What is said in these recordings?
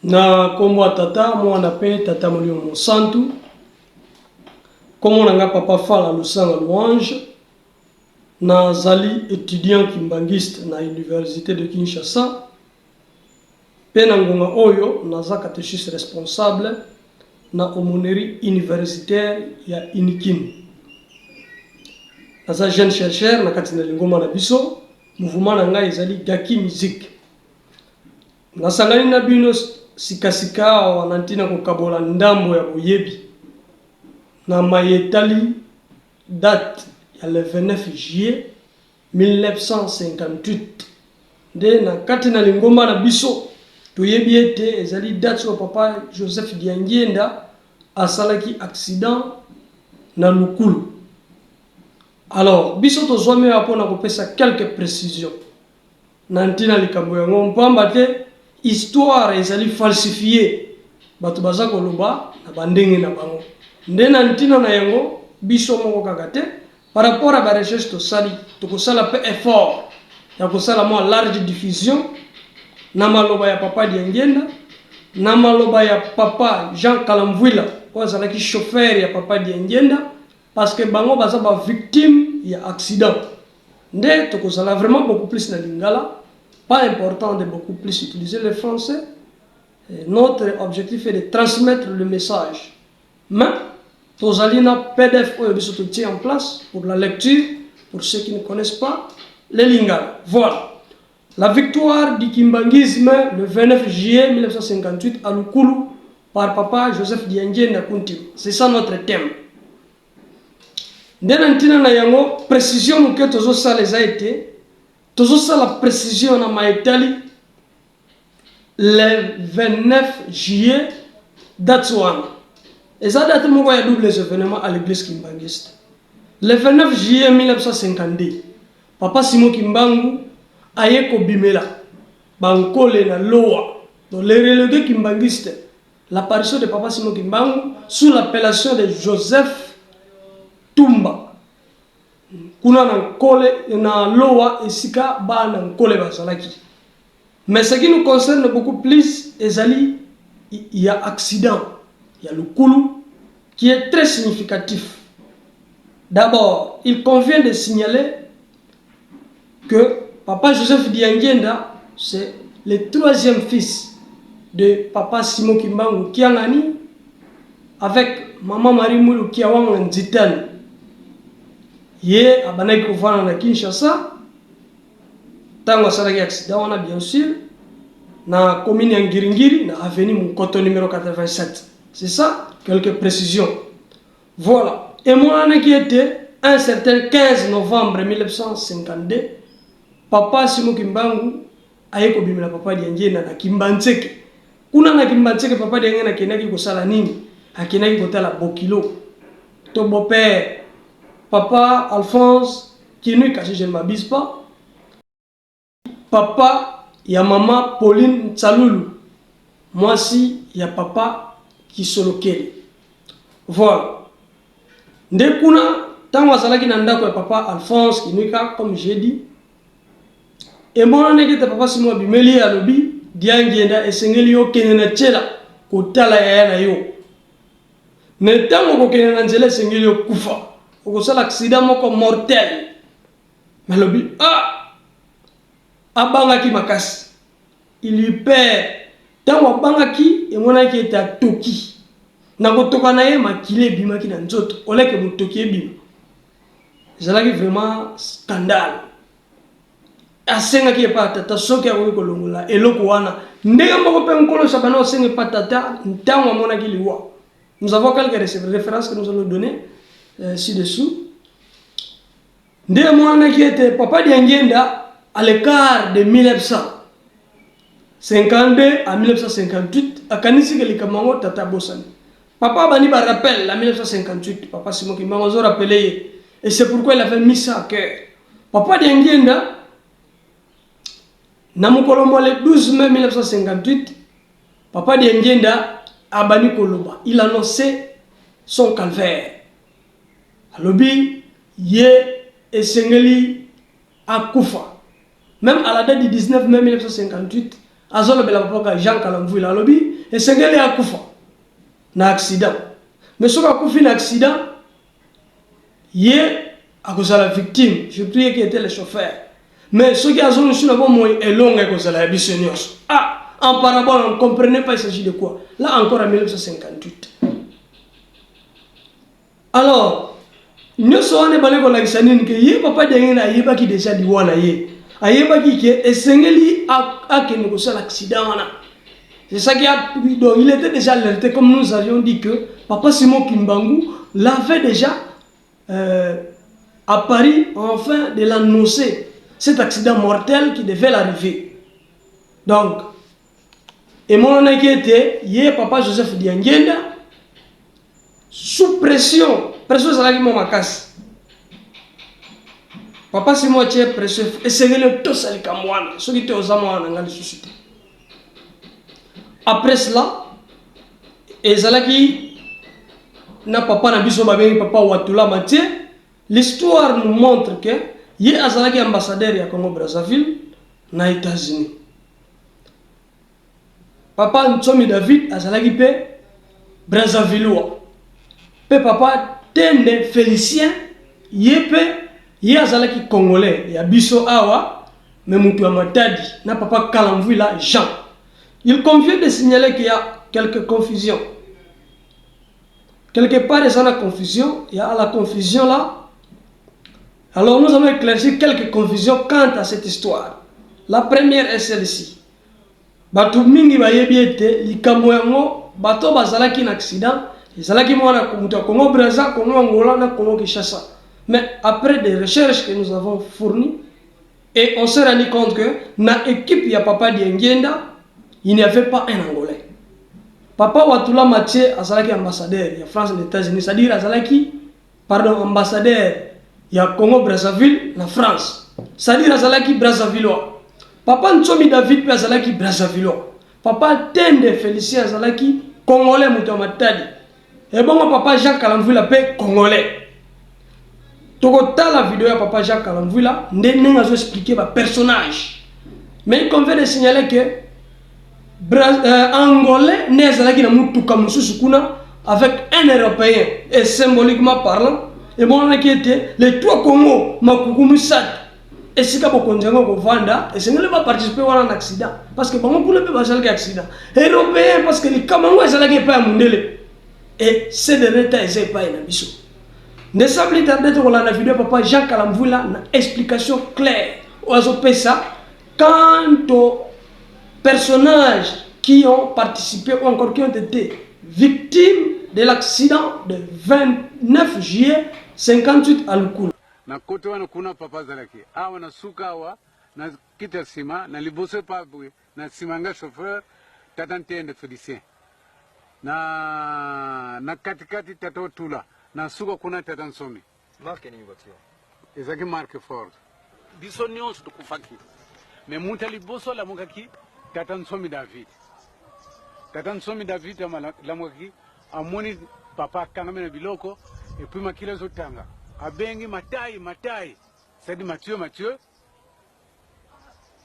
Na kombo tata mwana pe tata Molimo Mosantu. Comme on a papa Fala Lusanga Louange. Na zali étudiant kimbangiste na université de Kinshasa. Pe na ngonga oyo naza catéchiste responsable na aumônerie universitaire ya Inikin. Naza jeune chercheur na kati na lingoma na biso. Mouvement na ngai ezali Gaki Musique. Nasangani na bino sikasika wanantina kokabola ndambo ya boyebi. Na mayetali date ya le 29 juillet 1958. De na kati na lingoma na biso toyebi ete ezali date so papa Joseph Diangienda asalaki accident na Lukulu. Alors biso tozwame apona kopesa quelques précisions. Nantina likambo yango mpamba te histoire ezali falsifiée. Bato baza koloba na bandenge na bango. Nde nantina na yango biso moko kaka te par rapport à la recherche tosali tokosala pe effort ya kosala mo large diffusion na maloba ya papa Diangienda na maloba ya papa Jean Kalamvwila oyo azalaki chauffeur ya papa Diangienda parce que bango baza ba victime ya accident. Nde tokosala vraiment beaucoup plus na lingala, pas important de beaucoup plus utiliser le français. Et notre objectif est de transmettre le message. Mais tozalina PDF oyo biso tient en place pour la lecture pour ceux qui ne connaissent pas les lingala. Voilà. La victoire du kimbangisme le 29 juillet 1958 à Lukulu par papa Joseph Diangienda Kuntim. C'est ça notre thème. Dès nantina na yango précision que tozo ça les a été tozo ça la précision na maitali le 29 juillet date one. Et ça date moko ya double événement à l'église kimbangiste. Le 29 juillet 1952 papa Simon Kimbangu aye ko bimela bankole na loa dans les relégués kimbangiste l'apparition de papa Simon Kimbangu sous l'appellation de Joseph Tumba. Kuna na nkole na loa esika ba na nkole bazalaki. Mais ce qui nous concerne beaucoup plus, il y a accident, il y a le Koulou qui est très significatif. D'abord, il convient de signaler que papa Joseph Diangienda, c'est le troisième fils de papa Simon Kimbangu Kiangani avec maman Marie Moulou Kiawang Nzitane. Ye abanaki kufana na Kinshasa tango asalaki accident wana bien sûr na commune ya Ngiringiri na avenue Mukoto numéro 87. C'est ça quelques précisions. Voilà. Et moi qui était un certain 15 novembre 1952 papa Simon Kimbangu ayeko bimela papa Diangienda na Kimbantseke. Kuna na Kimbantseke papa Diangienda kenaki kosala nini? Akenaki kotala bokilo. To beau-père papa Alphonse, qui nous cache, je ne m'abuse pas. Papa, il y a maman Pauline Tsalulu. Moi aussi, il y a papa qui se loquait. Voilà. Ndekuna, tant que ça qui n'a papa Alphonse, qui nous cache, comme j'ai dit. Et moi, on est papa Simon Bimeli à l'obi, Diangienda et Sengelio Kenena Tchela, Kotala Yana Yo. Ne tant que Kenena Tchela Sengelio Kufa. Au seul accident moko mortel. Mais le but abangaki makasi. Il lui perd. Tant abangaki et mon qui était à Toki. Na kotoka na ye makile bimaki na nzoto. Oleke mutoki bim. Zalaki vraiment scandale. Asenga ki pa tata soki ya ko longola eloko wana. Ndenge moko pe nkolo sabana osenga pa tata ntango mona ki liwa. Nous avons quelques références que nous allons donner. Ci-dessous. Ndé mwana qui était papa Diangienda à l'écart de 1952 à 1958 à kanisi ke likamango tata bosani. Papa bani ba rappel la 1958 papa Simon Kimbangu zo rappelé et c'est pourquoi il avait mis ça à cœur. Papa Diangienda na mokolo le 12 mai 1958 papa Diangienda a bani koloba. Il annonçait son calvaire. Alobi ye esengeli akufa. Même à la date du 19 mai 1958, azolo bela papa Jean Kalamvwila alobi esengeli akufa na accident mais soka akufi na accident ye akozala victime surtout ye qui était le chauffeur mais ceux qui ont sur la bombe est long et kozala biso nyonso en parabole on ne comprenait pas il s'agit de quoi là encore en 1958 alors nyonso wana balé ko lakisa nini ke ye papa dengena ayebaki déjà di wana ye ayebaki ke esengeli akene kosala accident wana. C'est ça qui a... Donc, il était déjà alerté, comme nous avions dit que Papa Simon Kimbangu l'avait déjà à Paris, enfin, de l'annoncer, cet accident mortel qui devait l'arriver. Donc, et mon inquiété, hier, Papa Joseph Diangenda, sous pression Salaki Momakas. Papa Simon Tché, pression, et c'est le tout Salikamwana, ceux qui étaient aux amants dans la société. Après cela, Ezalaki na papa na biso babengi papa Watula Mathieu. L'histoire nous montre que ye azalaki ambassadeur ya Congo Brazzaville na États-Unis. Papa Ntsomi David azalaki pe Brazzavillois. Pe papa Tende Félicien ye azalaki Congolais ya biso awa me mutu ya Matadi na papa Kalamvwila Jean. Il convient de signaler qu'il y a quelques confusions. Quelque part, il y a la confusion. Il y a la confusion là. Alors, nous allons éclaircir quelques confusions quant à cette histoire. La première est celle-ci. Bato mingi bayebiete, likamoyango, bato bazalaki un accident, bazalaki mwana kumuta Congo Brazza, Congo Angola, na Congo Kinshasa. Mais après des recherches que nous avons fournies, et on s'est rendu compte que dans l'équipe, il y a Papa Diengenda, il n'y avait pas un Angolais. Papa Watula Mathieu azalaki ambassadeur de France et des États-Unis, c'est-à-dire azalaki ambassadeur de Congo Brazzaville na France. C'est-à-dire azalaki Brazzavillois. Papa Ntsomi David azalaki Brazzavillois. Papa Tende Félicien azalaki Congolais muto Matadi. Et bon papa Jacques Kalamvwila pe Congolais. Tokota la vidéo de papa Jacques Kalamvwila ndenge azo expliquer ba personnage. Mais il convient de signaler que Angolais n'est na mutuka mususu kuna avec un Européen et symboliquement parlant et bon qui était les trois Congo makukumu sat et si kabo konjango ko vanda et c'est ne pas participer à un accident parce que bon pour le pas jalga accident européen parce que les Kamango jalga pas mundele et c'est de l'état et pas na biso ne semble tarder to la vidéo papa Jacques Kalamvwila na explication claire ozo pesa quant au personnages qui ont participé ou encore qui ont été victimes de l'accident de 29 juillet 58 à Lukula. Na kote wana kuna papa zalaki awa na suka awa na kita sima na libose pabwe na simanga chauffeur tatantende Félicien na katikati tato tula na suka kuna tatansomi marque ni voiture ezaki marque Ford biso nyonso tukufaki me muta liboso la mukaki Tatansomi David. Tatansomi David la mwaki amoni papa kangamena biloko et puis makila zotanga. Abengi matai. C'est dit Mathieu.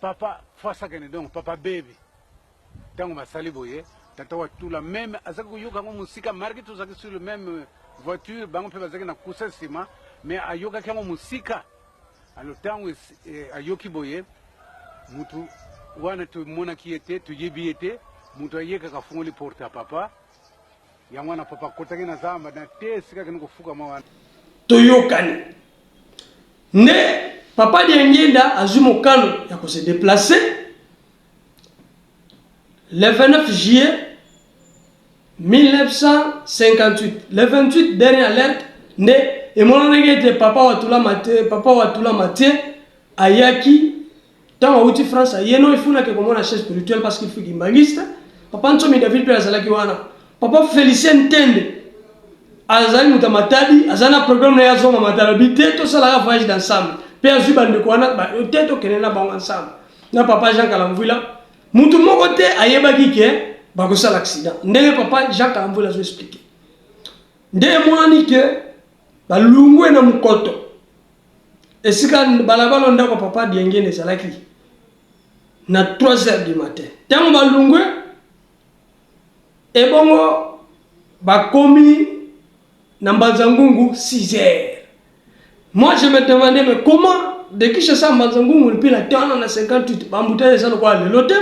Papa fasakene donc papa baby. Tango masali boye tata watula même azaku yoka ngo musika marque tout zaki sur le même voiture bango pe bazaki na kusa sima mais ayoka kama musika. Alors tango ayoki boye mutu wana tu mona qui était tu yebi était mutu ayeka kafungoli porte à papa ya mwana papa kotaki na zamba na te sika kene kufuka mawana toyokani ne papa Diengenda azumo kano ya ko se déplacer le 29 juillet 1958 le 28 dernière alerte ne et mon était papa Watula Mathieu ayaki tant au outil France yeno ifuna ke komona chaise spirituelle parce qu'il faut gimbangiste papa Ntsomi David pe azalaki wana papa Félicien Tende azali mutamatadi azana programme na yazoma matalabi teto sala voyage d'ensemble pe azu bande ko wana ba teto kenena bango ensemble na papa Jean Kalamvwila mutu moko te ayebaki ke ba ko sala accident ndenge papa Jean Kalamvwila zo expliquer ndenge mwani ke ba lungwe na mukoto esika balabalo ndako papa Diengenda salaki na 3h du matin. Tant balungwe Et bongo, bakomi, Nambanzangungu 6 heures. Moi, je me demandais, mais comment, de qui je sais Nambanzangungu, depuis la terre, on a 58, bambouteille, ça, quoi, le lotem.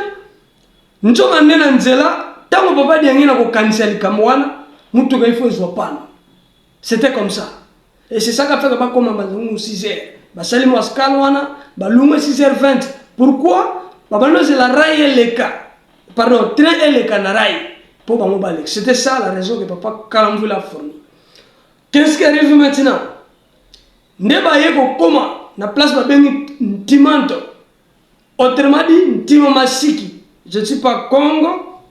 Nous sommes en Nzela, tant que papa dit qu'il a cancel Kamwana, nous il faut se pas. C'était comme ça. Et c'est ça qu'a fait que pas comme Nambanzangungu 6 heures. Basali Mouaskalwana, Balunga 6h20. Pourquoi? Parce que c'est la rail et les cas. Pardon, train et les cas na rail. Pour Bamoubalek. C'était ça la raison que papa Kalamvou l'a fourni. Qu'est-ce qui arrive maintenant? Neba yeko koma na place babengi Ntimanto. Autrement dit, Ntima Masiki. Je ne suis pas Congo,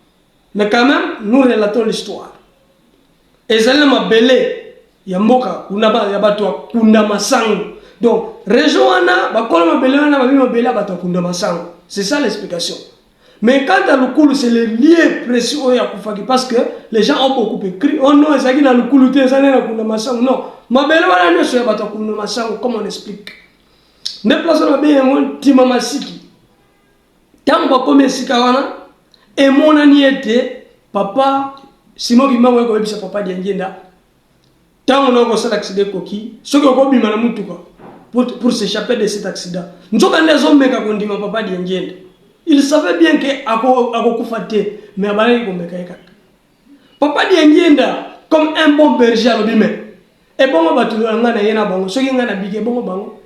mais quand même, nous relatons l'histoire. Et ça m'a belé. Yamboka, Kunaba, Yabato, Kundama Sango. Donc, région Anna, c'est ça l'explication. Mais quand à l'Oukoulou, c'est le lieu précis au Yakoufaki, parce que les gens ont beaucoup écrit. Oh non, c'est qui dans l'Oukoulou, non. Ma belle wana sur Yabato Kundamasango, comme on explique. Ne plaçons pas bien un Timamasiki. Tant que comme Sikawana, et mon ami était papa, Simon qui m'a dit que papa d'Indienda. Tant qu'on a eu cet accident, ce que vous avez dit, pour s'échapper de cet accident. Nous sommes des hommes qui ont dit papa d'Indienda. Il savait bien que Akokufate, mais Abalé Gombeka. Papa d'Indienda, comme un bon berger à l'obime. Et bon, on va tout le monde, ceux qui ont un bon bango,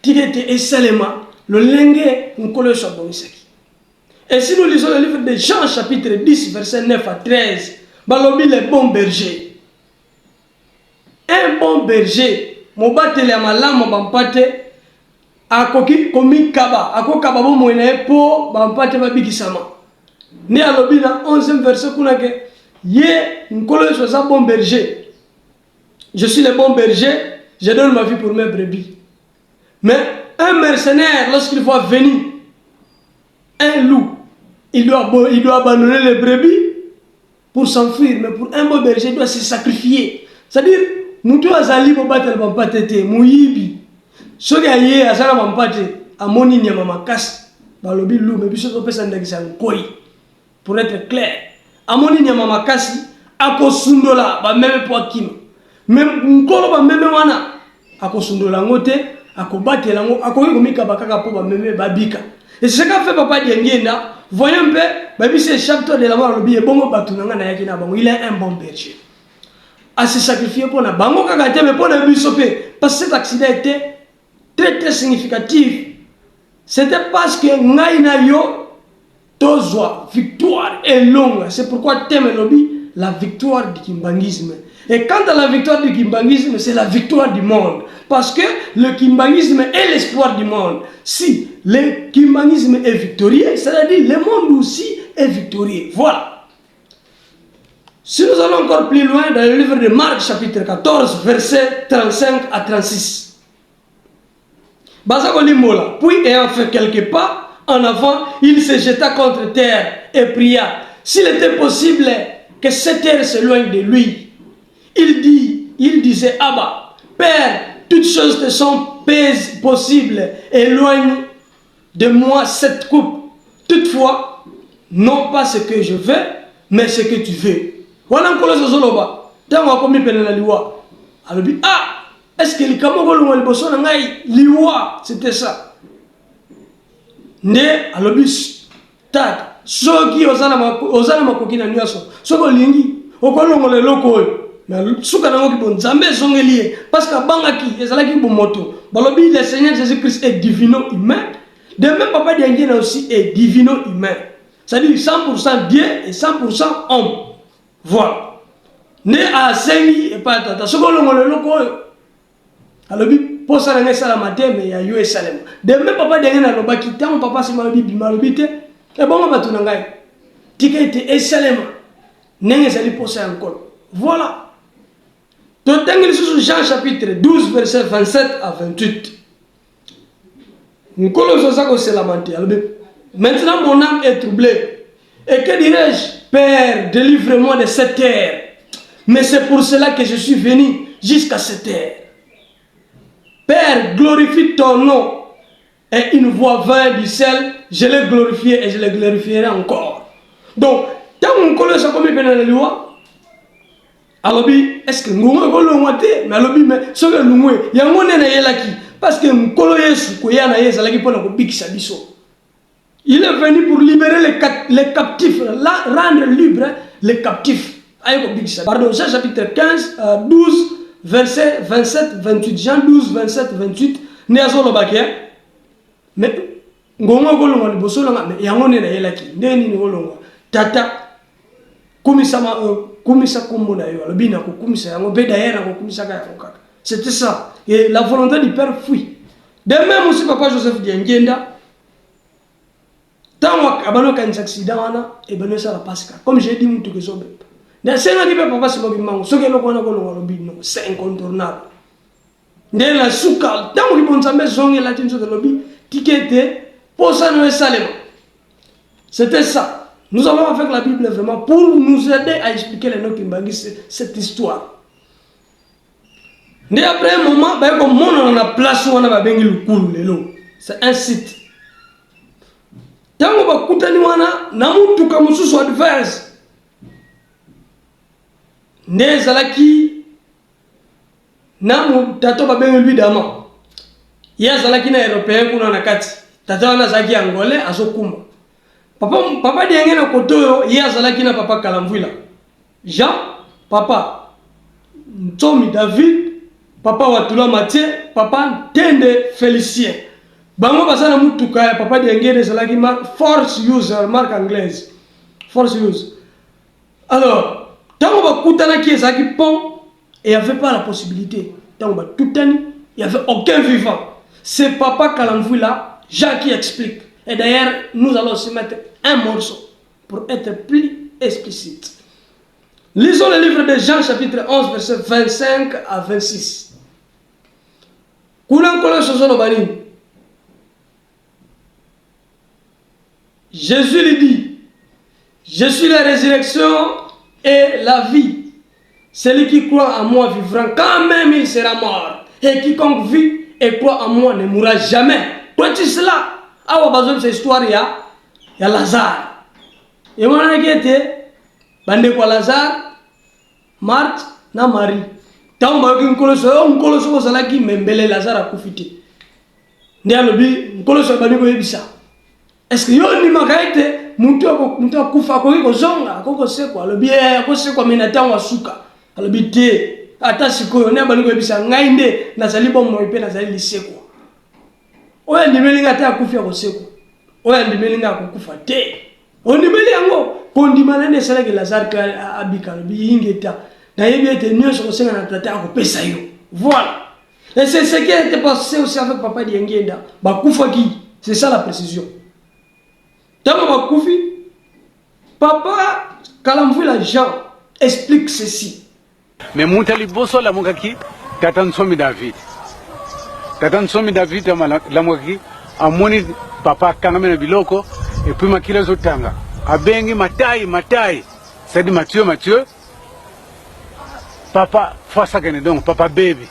Tigete et Salema, le lengue, on colle sur Bonisaki. Et si nous lisons le livre de Jean, chapitre 10, verset 9 à 13, Balobi les bons bergers. Un bon berger, mon batele amala, mon bampate, a koki komi kaba, a ko kaba bon moine po bampate babikisama. Ne alobi na 11e verset kunake, ye nkolo soit bon berger. Je suis le bon berger, je donne ma vie pour mes brebis. Mais un mercenaire, lorsqu'il voit venir un loup, il doit abandonner les brebis pour s'enfuir. Mais pour un bon berger, il doit se sacrifier. C'est-à-dire, Moutou azali pour battre le bampatete, mouyibi. Ce qui a yé à ça, bampate, à moni nyama makasi, balobi loup, mais puis ce qu'on peut s'en koi. Pour être clair, à moni nyama makasi, à kosundola, ba même pour kim. Même nkolo ba même wana, à kosundola ngote, à kobattre la ngo, à koyomika bakaka pour ba même babika. Et c'est ce qu'a fait papa Diengenda, voyons un peu, baby c'est chapter de la mort, le billet bongo batunanga na yakina bango, il est un bon berger. À se sacrifier pour la bango kagate, mais pour la busopé, parce que cet accident était très très significatif. C'était parce que Ngaïna yo, tozwa, victoire est longue. C'est pourquoi thème lobby, la victoire du kimbangisme. Et quant à la victoire du kimbangisme, c'est la victoire du monde. Parce que le kimbangisme est l'espoir du monde. Si le kimbangisme est victorieux, c'est-à-dire le monde aussi est victorieux. Voilà. Si nous allons encore plus loin dans le livre de Marc, chapitre 14, versets 35 à 36. Bazakolimola, puis ayant fait quelques pas en avant, il se jeta contre terre et pria. S'il était possible que cette terre s'éloigne de lui, il disait, Abba, Père, toutes choses te sont possibles, éloigne de moi cette coupe. Toutefois, non pas ce que je veux, mais ce que tu veux. Voilà encore le zoloba. Tant qu'on a commis la liwa. Alors, est-ce que les Kamogolo le bosso n'angai liwa? C'était ça. Ne, alors, tak. Ceux qui osana ma coquine à nuaso. Ceux qui lingi. Au colon le loco. Mais ceux qui ont bon zambé sont liés. Parce que bangaki, ils ont qui bon moto. Balobi, le Seigneur Jésus-Christ est divino-humain. De même, Papa Diengena aussi est divino-humain. C'est-à-dire 100% Dieu et 100% homme. Voilà. Ne à Sengi et pas tata. Ce qu'on a le loco. Alors, pour ça, on a la matin, mais il y a eu Salem. De même, Papa Diengena n'a pas quitté. Mon papa s'est mal habité. Et bon, on va tout n'engager. Tika était Salem. N'est pas pour ça encore. Voilà. Donc, Jean chapitre 12, verset 27 à 28. Nous connaissons c'est lamenté. Maintenant, mon âme est troublée. Et que dirais-je? Père, délivre-moi de cette terre. Mais c'est pour cela que je suis venu jusqu'à cette terre. Père, glorifie ton nom. Et une voix vint du ciel, je l'ai glorifié et je le glorifierai encore. Donc, tant mukolo ça comme pena na liwa alobi est-ce que ngongo ko longwa te mais alobi mais so que lungwe yango nena yelaki parce que mukolo Yesu ko yana yezalaki pona ko bikisa biso. Il est venu pour libérer les captifs, rendre libres les captifs. Pardon, Jean chapitre 15, 12, verset 27, 28. Jean 12, 27, 28. Néazolo bakia. Mais, ngongo golonga liboso langa, mais yangone na yelaki. Ndeni ni golonga. Tata, kumisa kombo na yo. Alobina ko kumisa yango be d'ailleurs ko kumisa ka yakokaka. C'était ça. Et la volonté du Père fuit. De même aussi papa Joseph Diengenda. Tant abano kan accident wana e bano ça la passe comme j'ai dit mutu que sobe na senga ki papa se bobi mango soke loko na ko lo bino c'est incontournable ndé la souka tant ki bon sambe zonge la tinso de lobby tikete posa no salema. C'était ça. Nous avons fait la Bible vraiment pour nous aider à expliquer les noms qui m'bangissent cette histoire. Ndé après un moment ba ko mona na place wana ba bengi lukulu lelo c'est un site. Tango bakutani wana na mutu ka mususu adverse nezalaki na mu tato babengi lui dama ya zalaki na européen kuna na kati tato wana zaki angolais azokuma papa dienge na kotoyo ya zalaki na papa Kalamvwila Jean papa Ntomi David papa Watula Mathieu papa Tende Félicien. Bango basana mutuka ya papa diengere zalaki force user marque anglaise force use. Alors tango bakutana ki ezaki pont et il y avait pas la possibilité tango batutani il y avait aucun vivant. C'est papa Kalamvwila Jean qui explique et d'ailleurs nous allons se mettre un morceau pour être plus explicite. Lisons le livre de Jean chapitre 11 verset 25 à 26. Kuna nkolo sozo bani. Jésus lui dit, je suis la résurrection et la vie. Celui qui croit en moi vivra quand même il sera mort. Et quiconque vit et croit en moi ne mourra jamais. Toi tu sais là. Awa bazom cette histoire ya Lazare. Et moi na gete bande kwa Lazare, Marthe na Marie. Tant ba ki nkolo so zalaki membele Lazare akufite. Ndi alobi nkolo so bani ko yebisa. Est-ce que yo ni makaite mutu akufa ko ko zonga ko sekwa alobi ko sekwa menata wa suka alobi te ata sikoyo ne bani ko bisa ngai nde nazali bomo pe nazali lisekwa oya ndimelinga ta akufia ko sekwa oya ndimelinga akufa te ondimeli yango pondimana ne sala ke Lazare ka abika alobi ingeta na yebi ete nyonso ko senga na tata ko pesa yo voilà. Et c'est ce qui était passé aussi avec papa Diengenda bakufa ki c'est ça la précision. Tango bakufi papa Kalamvwila Jean explique ceci. Mais montali boso la mokaki tata Nsomi David. Tata Nsomi David la mokaki amoni papa kangamena biloko et puis makila zotanga. Abengi matai. C'est dit Mathieu. Papa fasa kene donc papa baby.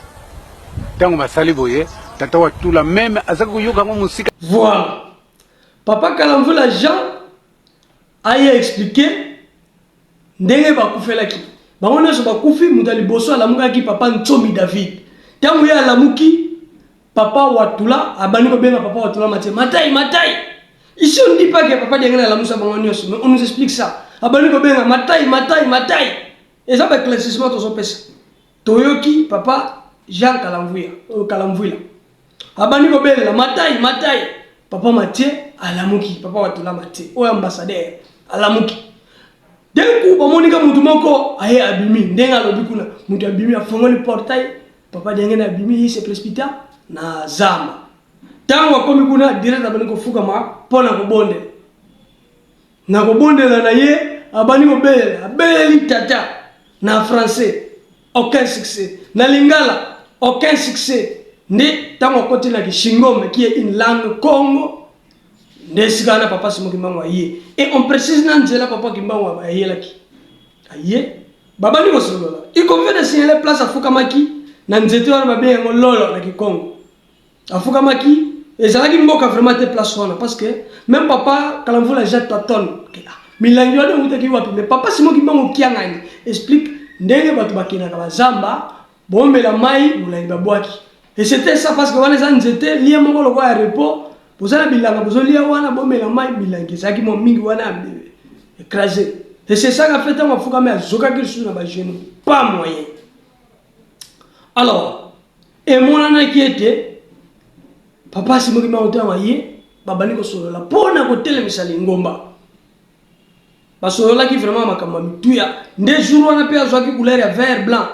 Tango masali boye tata watula même azako yoka ngo musika. Voilà. Papa Kalamvwila Jean a expliqué ndenge bakufelaki. Bango nyonso bakufi mutali boso alamukaki papa Ntomi David. Tango ya alamuki papa Watula abani ko benga papa Watula matai. Ici on ne dit pas que papa diengena alamusa bango nyonso, mais on nous explique ça. Abani ko benga matai. Et ça va éclaircissement to son pesa. Toyoki papa Jean Kalamvwila. Abani ko benga matai. Papa Mathieu alamuki, papa Watula Mathieu, o ambassadeur alamuki. D'un coup, bamonika mutu moko aye abimi, ndenga lobi kuna, mutu abimi afongoli portail, papa diengena abimi se précipita na zama. Tango akomi kuna direct abani ko fuka ma pona ko bonde. Na ko bonde na ye abani ko beli tata na français, aucun succès. Na lingala, aucun succès. Ndi tango koti na Kishingome qui est une langue Congo ndesikana papa simo kimbango aye et on précise na nzela papa kimbango aye laki aye baba ni kosolola il convient de signaler place afukamaki na nzete wana babe yango lolo na Kikongo afukamaki ezalaki mboka vraiment te place wana parce que même papa Kalamvwila jette tonne milangi wana utaki wapi. Mais papa Simon Kimbangu kiangani explique ndenge batu bakina ka bazamba bombela mai mulangi babwaki. Et c'était ça parce que wana za nzete lié moko lokwa ya repos bozala bilanga bozolia wana bombela mai milangi zaki mo mingi wana écrasé. Et c'est ça qu'a fait tant mafuka mais azoka ki sur na ba genou pas moyen. Alors et mon ana qui était papa Simon Kimbangu tamaye babali ko solola pona ko telemisa lingomba. Basolola qui vraiment makamba mituya nde jour wana pe azwaki couleur ya vert blanc.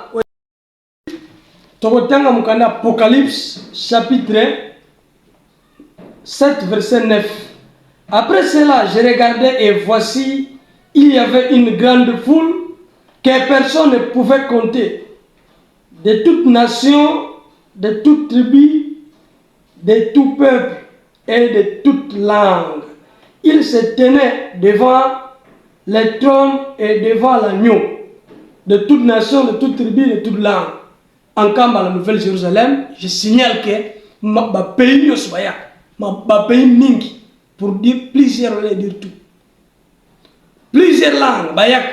Tokotanga mukanda Apocalypse chapitre 7 verset 9. Après cela, je regardais et voici, il y avait une grande foule que personne ne pouvait compter, de toute nation, de toute tribu, de tout peuple et de toute langue. Ils se tenaient devant les trônes et devant l'agneau, de toute nation, de toute tribu, de toute langue. En Kamba, la Nouvelle-Jérusalem, je signale que ma pays ma pays mingi, pour dire plusieurs langues, dire tout. Plusieurs langues, bayak.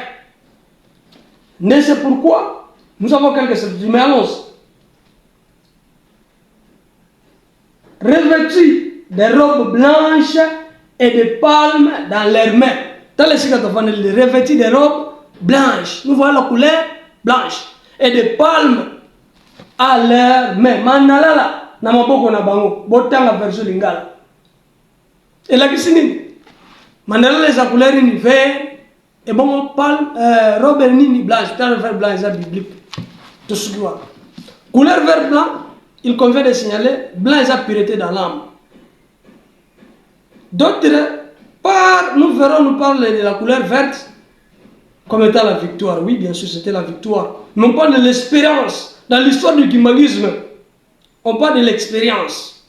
Mais c'est pourquoi nous avons quelques certitudes. Allons. Revêtus des robes blanches et des palmes dans leurs mains. Dans les cigares, revêtus des robes blanches. Nous voyons la couleur blanche. Et des palmes à leurs mains. Manalala. Namaboko na bango. Botanga version lingala. Et la kisini. Manalala les couleurs ni vert. Et bon, palme, robe ni blanche. Dans le vert blanc, c'est biblique. Tout ce qui voit. Couleur vert blanc, il convient de signaler, blanc est la pureté dans l'âme. D'autres, nous verrons nous parler de la couleur verte comme étant la victoire. Oui, bien sûr, c'était la victoire. Mais on parle de l'expérience. Dans l'histoire du kimbanguisme, on parle de l'expérience.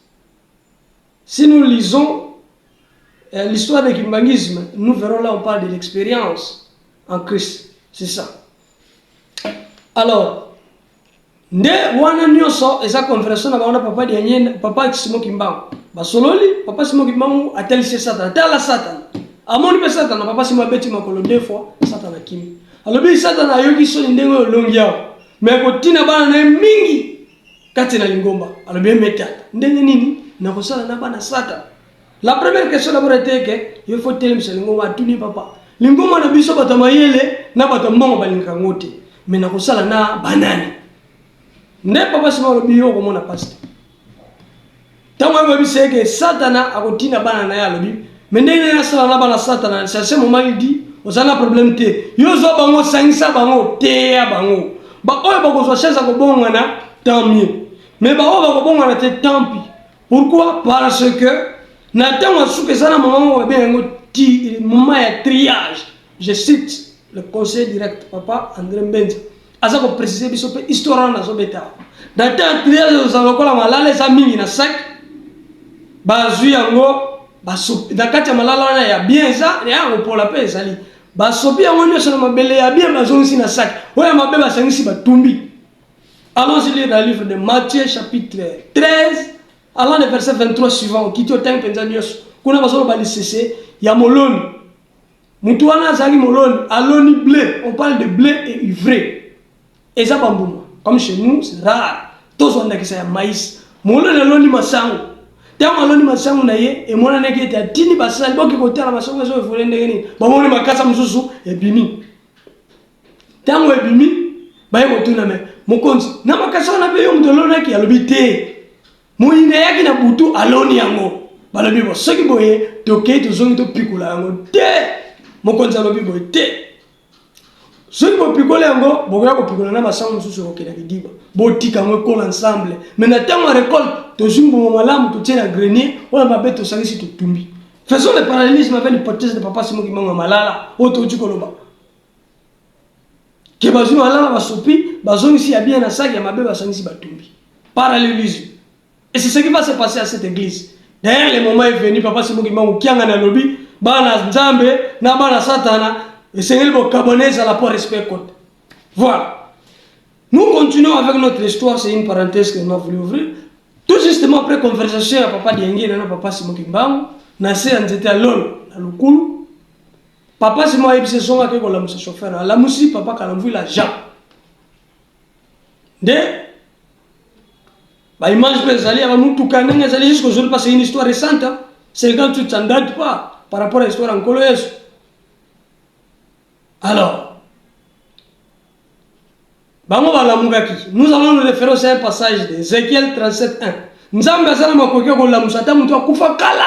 Si nous lisons l'histoire du kimbanguisme, nous verrons là, on parle de l'expérience en Christ. C'est ça. Alors, nde wana nyonso eza conversion na baona papa dianye papa Simon Kimbangu basololi papa Simon Kimbangu atelise Satan tala Satan amoni pe Satan na papa Simon beti makolo deux fois Satan akimi alobi Satan ayoki so ndenge olongi yao mais kotina bana na mingi kati na lingomba alobi metata ndenge nini na kosala na bana Satan. La première question d'abord était que il faut tellement se lingomba tuni papa lingomba na biso batamayele na batambongo balinga ngote mais na kosala na banani. Ne papa Simon lobi yo komona pasteur. Tango lobi c'est que Satana akotina bana na ya lobi. Mais ndenge na sala na bana Satana, c'est ce moment il dit, ozana problème te. Yo zo bango sangisa bango te ya bango. Ba oyo bako zo cheza ko bonga na tant mieux. Mais ba oyo bako bonga na te tant pis. Pourquoi? Parce que na tango suke sana maman wa bien ngo ti moment ya triage. Je cite le conseiller direct papa André Mbenza. Asa ko préciser biso pe histoire na zo beta dans temps triage za lokola malala za mingi na sac bazui yango basopi na kati ya malala na ya bien za ya ngopola pe ezali basopi yango nyoso na mabele ya bien bazongisi na sac oya mabe basangisi batumbi. Allons lire dans le livre de Matthieu chapitre 13 allant le verset 23 suivant qui to tang penza nyoso kuna basolo bali cessé ya moloni mutu wana zali moloni aloni blé, on parle de blé et ivraie. Et ça, comme chez nous, c'est rare. Tous on a qui ça maïs. Mon loni masango. Tant maloni masango na ye et mon aneki était à tini basal boki côté la masango so volé ndeni. Ba mon makasa mususu et bimi. Tant we bimi, ba yeko tuna me. Mon konzi na makasa na pe yo mdolona ki alobité. Mo ine yaki na butu aloni yango. Ba lobi bo soki boye toke to zongi to pikula yango. Te. Mon konzi alobi boye te. Ceux qui vont picoler encore, bon, ils vont picoler na masango mususu okela kidiba. Botika ngo kola ensemble. Mais na tango récolte, to jumbo malamu to tient à grenier, on va mettre to sangisi to tumbi. Faisons le parallélisme avec l'hypothèse de papa Simon Kimbangu malala, oto chikoloba. Ke bazu malala basopi, bazongi si ya bien na sac ya mabe basangisi batumbi. Parallélisme. Et c'est ce qui va se passer à cette église. D'ailleurs, le moment est venu, papa Simon Kimbangu kianga na lobi, bana nzambe na bana satana. Et c'est le Gabonais à la part respect côte. Voilà. Nous continuons avec notre histoire, c'est une parenthèse que nous avons voulu ouvrir. Tout justement après conversation à papa Diengue et papa Simon Kimbangu, Nassé en était à l'ol, à l'Oukulu. papa c'est moi ibise songa ke ko la musa chauffeur la musi papa kana mvu la ja de ba image bezali aba mutu kananga zali jusqu'au jour parce une histoire récente 58 ça ne date pas par rapport à l'histoire en Colo Yesu. Alors bango balamukaki nous allons nous référer à un passage de Ézéchiel 37:1 nzambe azala makoki ko la musa ta mutu akufa kala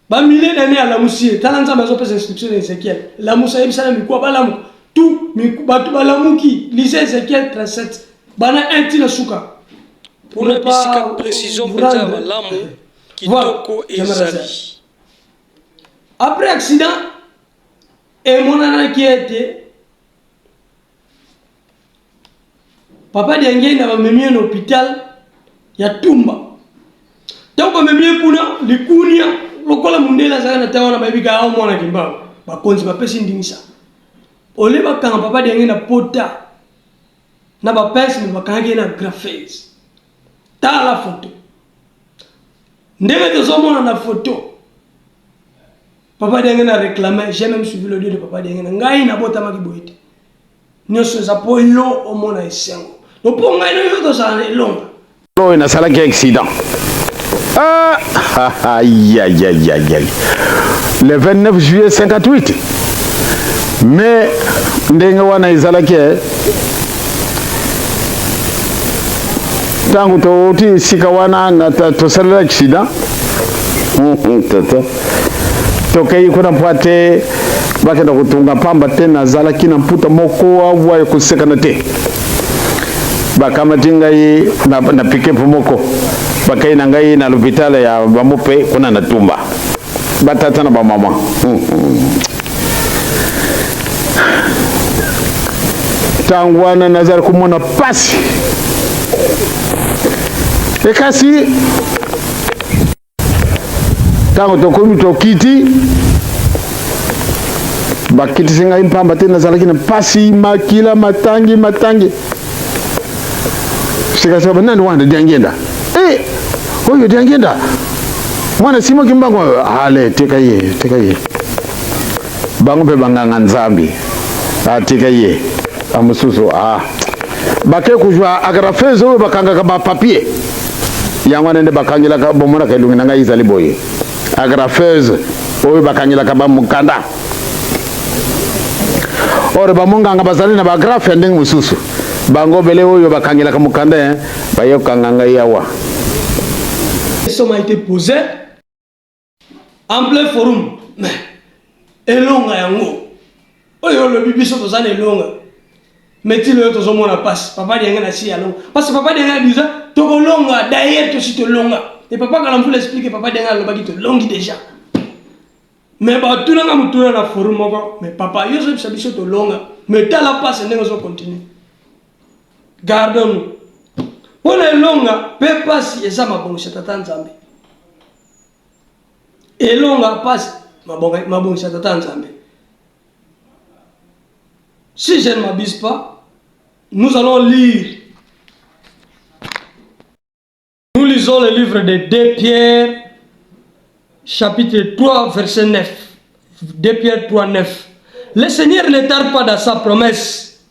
ba milliers d'années à la musie tala nzambe azopesa instruction de Ézéchiel la musa yebisana mikwa balamu tout batu balamuki lisez Ézéchiel 37 bana intile suka pour ne pas précision penza balamu kitoko ezali après accident et mon nana qui était papa Diangue na bamemie na hôpital ya Tumba donc bamemie kuna likunia lokola mundela zaka na tawana babika au mwana kimbao bakonzi bapesi ndingisa ole bakanga papa Diangue na pota na bapesi ni bakanga na graphics ta la photo ndenge tozomona na photo papa Diangue na réclamé j'ai même suivi le de papa Diangue ngai na bota makiboite nyoso za polo o mona esengo no ponga ino yoto sana elonga lo ina sala ki accident aïe aïe aïe aïe aïe le 29 juillet 58 mais ndenge wana izalaki tangu toti sika wana na to sala accident tokei kuna mpate bakenda kutunga pamba tena zalaki na mputa moko avwa kusekana te bakamatinga yi na pick-up moko bakai na ngai na l'hôpital ya bamope kuna na Tumba batata na ba mama tangwana nazar kumona pasi ekasi tango tokomi tokiti bakiti singa impamba tena zalaki na pasi makila matangi sikasaba nani wanda Diangenda oyo Diangenda mwana simo kimbango ale teka ye bango pe banganga nzambi teka ye amususu bake kujwa agrafezo bakanga ka ba papier yangwana nde bakangila ka bomona ka lungi nanga izali boye agrafezo oyo bakangila ka ba mukanda ore bamonganga bazali na bagrafe ndenge mususu bango bele oyo bakangela ka mukanda bayo kanganga yawa. Ça m'a été posé en plein forum mais elonga yango oyo le bibiso tozana elonga meti le tozomona passe papa Diangue na si alonga parce que papa Diangue déjà tokolonga d'ailleurs to si to longa et papa quand on vous l'explique papa Diangue alobaki to longi déjà mais ba tunanga mutuna na forum moko mais papa yo so biso to longa mais tala passe ndenge zo continue gardons pour les longa pe passe eza mabongisa tata nzambe elonga passe mabongisa tata nzambe. Si je ne m'abuse pas, nous allons lire. Nous lisons le livre de 2 Pierre, chapitre 3, verset 9. 2 Pierre 3, 9. Le Seigneur ne tarde pas dans sa promesse.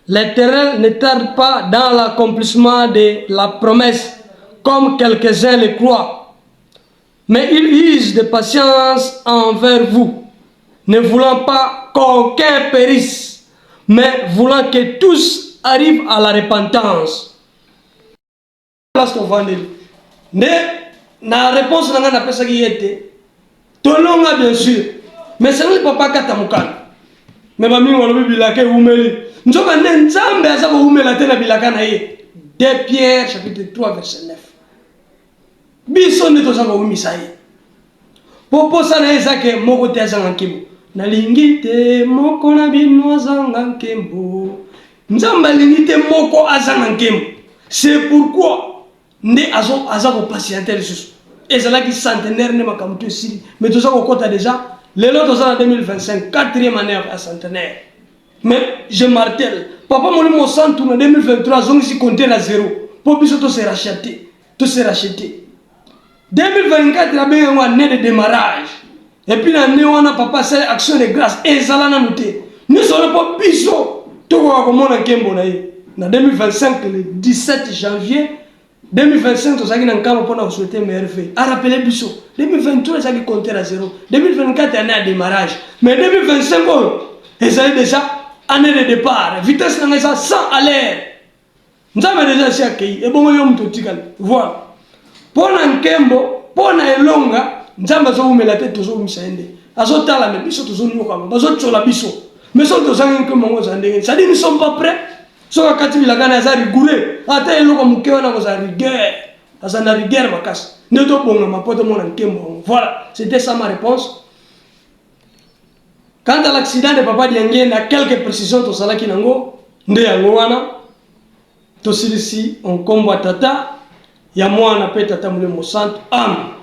L'Éternel ne tarde pas dans l'accomplissement de la promesse, comme quelques-uns le croient. Mais il use de patience envers vous, ne voulant pas qu'aucun périsse, mais voulant que tous arrivent à la repentance. Parce qu'on va dire, la réponse n'a pas ça qui était. Tout le monde bien sûr, mais c'est le papa Katamukan. Mais mamie on le bilaka umeli. Nzoka nzambe azako umela tena bilaka na ye. 2 Pierre chapitre 3 verset 9. Biso ne tozako umisa ye. Popo sana ezake moko te azanga nkembo. Nalingi te moko na bino azanga nkembo. Nzamba lingi te moko azanga nkembo. C'est pourquoi nde azako patienter les choses. Ezalaki centenaire ne makamto sili. Mais tozako kota déjà les autres en 2025, 4e année à centenaire. Mais je martèle, papa mon centre en 2023, on ici compter à 0. Pour que tout se racheter. Tout se racheter. 2024, il y a une année de démarrage. Et puis la néwana papa c'est action de grâce et ça na noté. Nous sommes pas biso to ko ko mona kembo na ye. Na 2025 le 17 janvier 2025 to saki na nkama pona souhaiter meilleur vœu. A rappeler biso 2023 ça qui compter à 0. 2024 année à démarrage. Mais 2025 et ça déjà année de départ. Vitesse na ça 100 à l'heure. Nzama déjà si akei e bongo yo mto tikali. Voilà. Pona nkembo, pona elonga Nzamba zo umela te tozo misaende. Azo tala me biso tozo nyoka ma. Bazo tchola biso. Mais so to zangi ke mongo zandenge. Ça dit nous sommes pas prêts. So wakati bilagana za rigoureux. Ata eloko mukeo na za rigueur. Asa na rigueur makasi. Ndeto bonga mapoto mona nkembo. Voilà, c'était ça ma réponse. Quant à l'accident de papa Diangé, na quelques précisions to salaki nango. Nde yango wana. To silisi on kombo tata. Ya mwana pe tata mule mosanto. Amen.